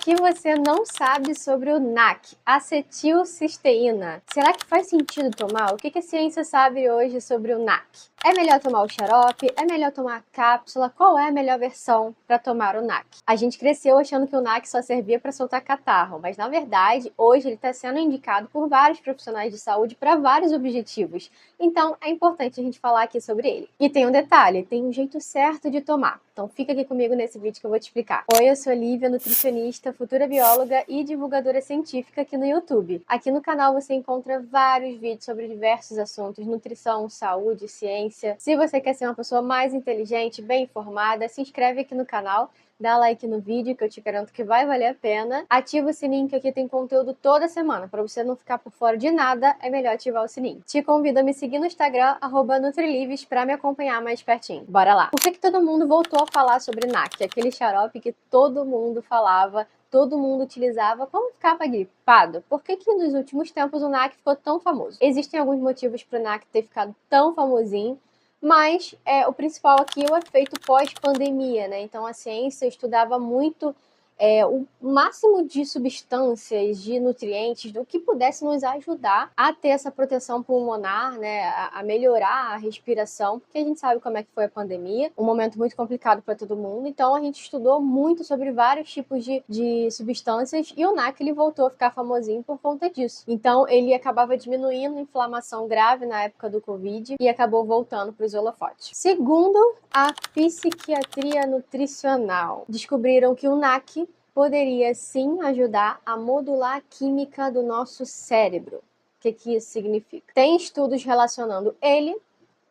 que você não sabe sobre o NAC, acetilcisteína? Será que faz sentido tomar? O que a ciência sabe hoje sobre o NAC? É melhor tomar o xarope? É melhor tomar a cápsula? Qual é a melhor versão para tomar o NAC? A gente cresceu achando que o NAC só servia para soltar catarro, mas na verdade, hoje ele está sendo indicado por vários profissionais de saúde para vários objetivos. Então, é importante a gente falar aqui sobre ele. E tem um detalhe, tem um jeito certo de tomar. Então fica aqui comigo nesse vídeo que eu vou te explicar. Oi, eu sou Lívia, nutricionista, futura bióloga e divulgadora científica aqui no YouTube. Aqui no canal você encontra vários vídeos sobre diversos assuntos, nutrição, saúde, ciência. Se você quer ser uma pessoa mais inteligente, bem informada, se inscreve aqui no canal. Dá like no vídeo que eu te garanto que vai valer a pena. Ativa o sininho que aqui tem conteúdo toda semana. Para você não ficar por fora de nada, é melhor ativar o sininho. Te convido a me seguir no Instagram, @NutriLives, para me acompanhar mais pertinho. Bora lá! Por que todo mundo voltou a falar sobre NAC? Aquele xarope que todo mundo falava, todo mundo utilizava quando ficava gripado. Por que nos últimos tempos o NAC ficou tão famoso? Existem alguns motivos para o NAC ter ficado tão famosinho, mas o principal aqui é o efeito pós-pandemia, né? Então a ciência estudava muito o máximo de substâncias, de nutrientes, do que pudesse nos ajudar a ter essa proteção pulmonar, né? A melhorar a respiração, porque a gente sabe como é que foi a pandemia, um momento muito complicado para todo mundo. Então a gente estudou muito sobre vários tipos de substâncias e o NAC ele voltou a ficar famosinho por conta disso. Então ele acabava diminuindo a inflamação grave na época do Covid e acabou voltando para os holofotes. Segundo a psiquiatria nutricional, descobriram que o NAC poderia sim ajudar a modular a química do nosso cérebro. O que isso significa? Tem estudos relacionando ele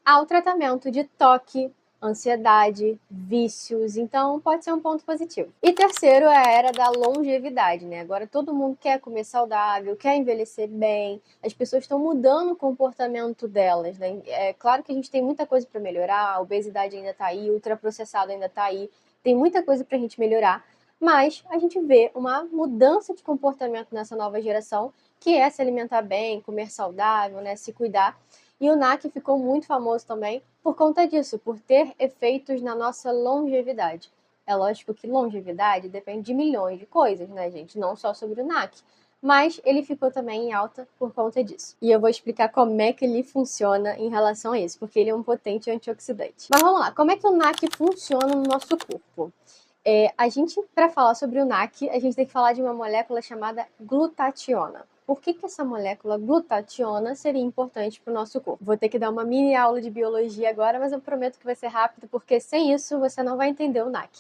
ao tratamento de toque, ansiedade, vícios, então pode ser um ponto positivo. E terceiro é a era da longevidade, né? Agora todo mundo quer comer saudável, quer envelhecer bem, as pessoas estão mudando o comportamento delas, né? É claro que a gente tem muita coisa para melhorar, a obesidade ainda tá aí, o ultraprocessado ainda tá aí, tem muita coisa pra gente melhorar, mas a gente vê uma mudança de comportamento nessa nova geração, que é se alimentar bem, comer saudável, né? Se cuidar. E o NAC ficou muito famoso também por conta disso, por ter efeitos na nossa longevidade. É lógico que longevidade depende de milhões de coisas, né, gente? Não só sobre o NAC. Mas ele ficou também em alta por conta disso. E eu vou explicar como é que ele funciona em relação a isso, porque ele é um potente antioxidante. Mas vamos lá, como é que o NAC funciona no nosso corpo? Para falar sobre o NAC, a gente tem que falar de uma molécula chamada glutationa. Por que essa molécula glutationa seria importante para o nosso corpo? Vou ter que dar uma mini aula de biologia agora, mas eu prometo que vai ser rápido, porque sem isso você não vai entender o NAC.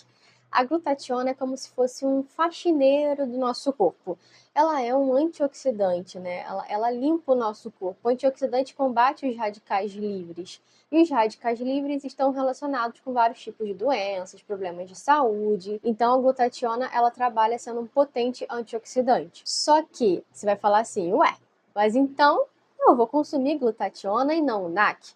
A glutationa é como se fosse um faxineiro do nosso corpo. Ela é um antioxidante, né? Ela limpa o nosso corpo. O antioxidante combate os radicais livres. E os radicais livres estão relacionados com vários tipos de doenças, problemas de saúde. Então, a glutationa, ela trabalha sendo um potente antioxidante. Só que, você vai falar assim, ué, mas então eu vou consumir glutationa e não o NAC?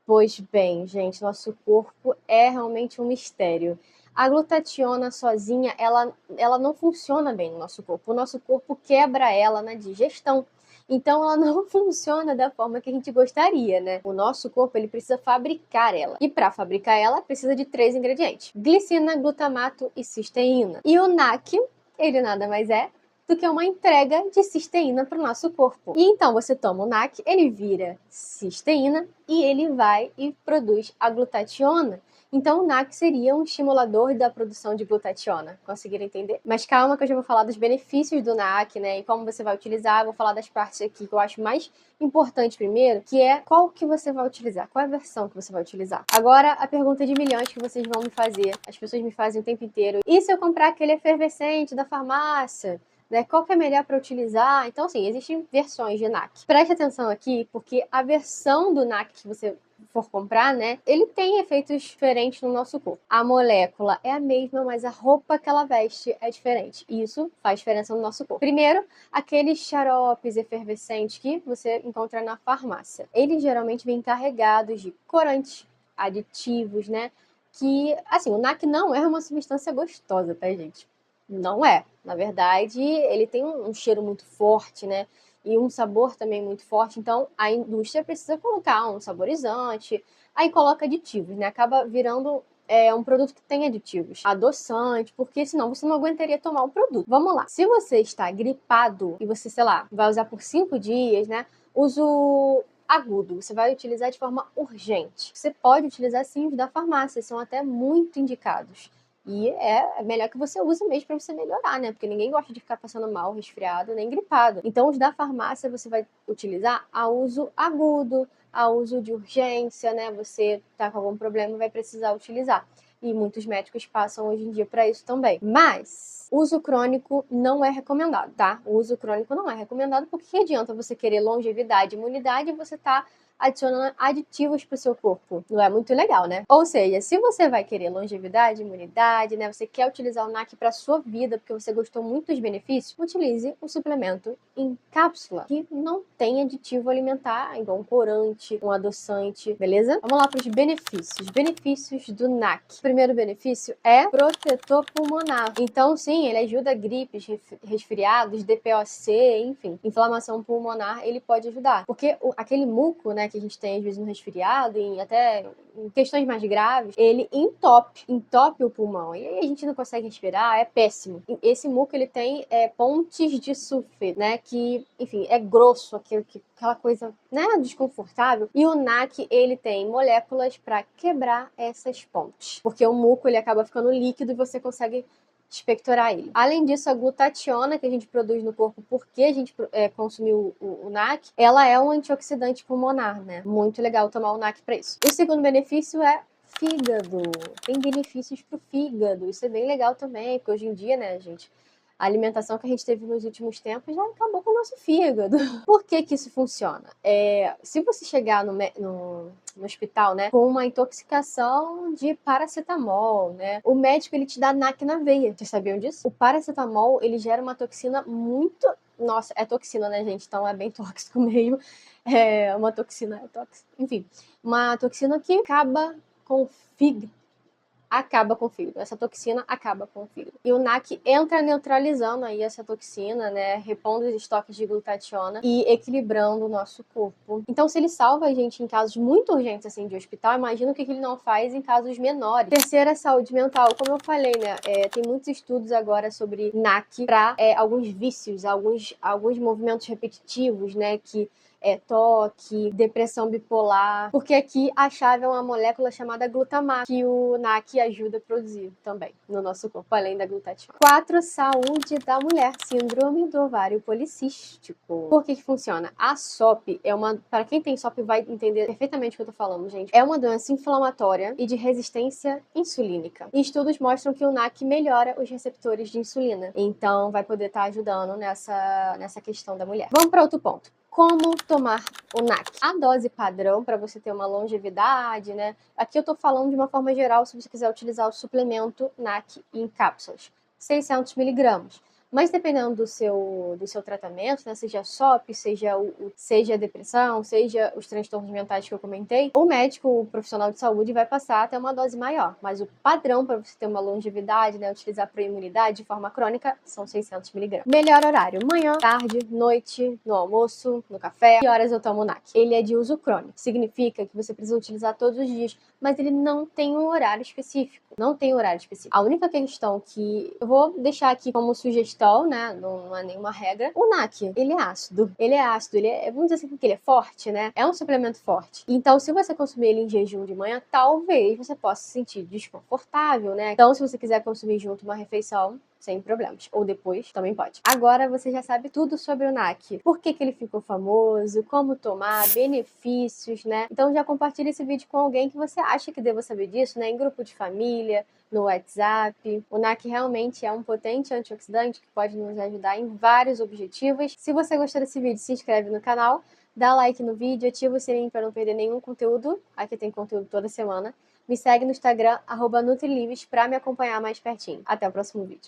Pois bem, gente, nosso corpo é realmente um mistério. A glutationa sozinha, ela não funciona bem no nosso corpo. O nosso corpo quebra ela na digestão. Então, ela não funciona da forma que a gente gostaria, né? O nosso corpo, ele precisa fabricar ela. E para fabricar ela, precisa de 3 ingredientes: glicina, glutamato e cisteína. E o NAC, ele nada mais é do que uma entrega de cisteína para o nosso corpo. E então você toma o NAC, ele vira cisteína e ele vai e produz a glutationa. Então o NAC seria um estimulador da produção de glutationa. Conseguiram entender? Mas calma que eu já vou falar dos benefícios do NAC, né? E como você vai utilizar. Vou falar das partes aqui que eu acho mais importante primeiro, que é qual que você vai utilizar, qual é a versão que você vai utilizar. Agora, a pergunta de milhões que vocês vão me fazer, as pessoas me fazem o tempo inteiro: e se eu comprar aquele efervescente da farmácia? Né? Qual que é melhor para utilizar? Então, assim, existem versões de NAC. Preste atenção aqui, porque a versão do NAC que você for comprar, né, ele tem efeitos diferentes no nosso corpo. A molécula é a mesma, mas a roupa que ela veste é diferente. E isso faz diferença no nosso corpo. Primeiro, aqueles xaropes efervescentes que você encontra na farmácia. Eles geralmente vêm carregados de corantes, aditivos, né? Que, assim, o NAC não é uma substância gostosa, tá, gente? Não é. Na verdade, ele tem um cheiro muito forte, né? E um sabor também muito forte. Então, a indústria precisa colocar um saborizante, aí coloca aditivos, né? Acaba virando é um produto que tem aditivos, adoçante, porque senão você não aguentaria tomar o produto. Vamos lá. Se você está gripado e você, sei lá, vai usar por 5 dias, né? Uso agudo, você vai utilizar de forma urgente. Você pode utilizar sim os da farmácia, são até muito indicados. E é melhor que você use mesmo para você melhorar, né? Porque ninguém gosta de ficar passando mal, resfriado, nem gripado. Então, os da farmácia você vai utilizar a uso agudo, a uso de urgência, né? Você tá com algum problema e vai precisar utilizar. E muitos médicos passam hoje em dia para isso também. Mas uso crônico não é recomendado, tá? O uso crônico não é recomendado porque que adianta você querer longevidade e imunidade e você tá adicionando aditivos para o seu corpo. Não é muito legal, né? Ou seja, se você vai querer longevidade, imunidade, né? Você quer utilizar o NAC para sua vida porque você gostou muito dos benefícios, utilize um suplemento em cápsula que não tem aditivo alimentar, igual um corante, um adoçante, beleza? Vamos lá para os benefícios. Benefícios do NAC. O primeiro benefício é protetor pulmonar. Então, sim, ele ajuda gripes, resfriados, DPOC, enfim, inflamação pulmonar, ele pode ajudar. Porque aquele muco, né, que a gente tem às vezes no resfriado, e até em questões mais graves, ele entope o pulmão. E aí a gente não consegue respirar, é péssimo. Esse muco, ele tem pontes de sulfite, né, que, enfim, é grosso, aquela coisa, né, desconfortável. E o NAC, ele tem moléculas para quebrar essas pontes. Porque o muco, ele acaba ficando líquido e você consegue expectorar ele. Além disso, a glutationa que a gente produz no corpo porque a gente consumiu o NAC, ela é um antioxidante pulmonar, né? Muito legal tomar o NAC para isso. O segundo benefício é fígado. Tem benefícios pro fígado. Isso é bem legal também, porque hoje em dia, né, gente, a alimentação que a gente teve nos últimos tempos já acabou com o nosso fígado. Por que que isso funciona? Se você chegar no hospital, né, com uma intoxicação de paracetamol, né, o médico, ele te dá NAC na veia. Vocês sabiam disso? O paracetamol, ele gera uma toxina muito... Nossa, é toxina, né, gente? Então é bem tóxico mesmo. Uma toxina, enfim, uma toxina que acaba com o fígado. Essa toxina acaba com o fígado. E o NAC entra neutralizando aí essa toxina, né? Repondo os estoques de glutationa e equilibrando o nosso corpo. Então, se ele salva a gente em casos muito urgentes, assim, de hospital, imagina o que ele não faz em casos menores. Terceira, saúde mental. Como eu falei, né? Tem muitos estudos agora sobre NAC para alguns vícios, alguns movimentos repetitivos, né? Que toque, depressão bipolar, porque aqui a chave é uma molécula chamada glutamato, que o NAC ajuda a produzir também no nosso corpo, além da glutationa. 4. Saúde da mulher, síndrome do ovário policístico. Por que funciona? A SOP para quem tem SOP vai entender perfeitamente o que eu tô falando, gente. É uma doença inflamatória e de resistência insulínica. E estudos mostram que o NAC melhora os receptores de insulina, então vai poder estar ajudando nessa questão da mulher. Vamos para outro ponto. Como tomar o NAC? A dose padrão para você ter uma longevidade, né? Aqui eu tô falando de uma forma geral, se você quiser utilizar o suplemento NAC em cápsulas. 600 miligramas. Mas dependendo do seu tratamento, né, seja SOP, seja a depressão, seja os transtornos mentais que eu comentei, o médico, o profissional de saúde vai passar até uma dose maior. Mas o padrão para você ter uma longevidade, né, utilizar para imunidade de forma crônica, são 600 miligramas. Melhor horário: manhã, tarde, noite, no almoço, no café. Que horas eu tomo o NAC? Ele é de uso crônico. Significa que você precisa utilizar todos os dias, mas ele não tem um horário específico. Não tem horário específico. A única questão que eu vou deixar aqui como sugestão, né, não é nenhuma regra, o NAC, ele é ácido. Vamos dizer assim, porque ele é forte, né? É um suplemento forte. Então, se você consumir ele em jejum de manhã, talvez você possa se sentir desconfortável, né? Então, se você quiser consumir junto uma refeição, sem problemas. Ou depois, também pode. Agora você já sabe tudo sobre o NAC. Por que ele ficou famoso, como tomar, benefícios, né? Então já compartilha esse vídeo com alguém que você acha que deva saber disso, né? Em grupo de família, no WhatsApp. O NAC realmente é um potente antioxidante que pode nos ajudar em vários objetivos. Se você gostou desse vídeo, se inscreve no canal, dá like no vídeo, ativa o sininho para não perder nenhum conteúdo. Aqui tem conteúdo toda semana. Me segue no Instagram, @NutriLives, para me acompanhar mais pertinho. Até o próximo vídeo.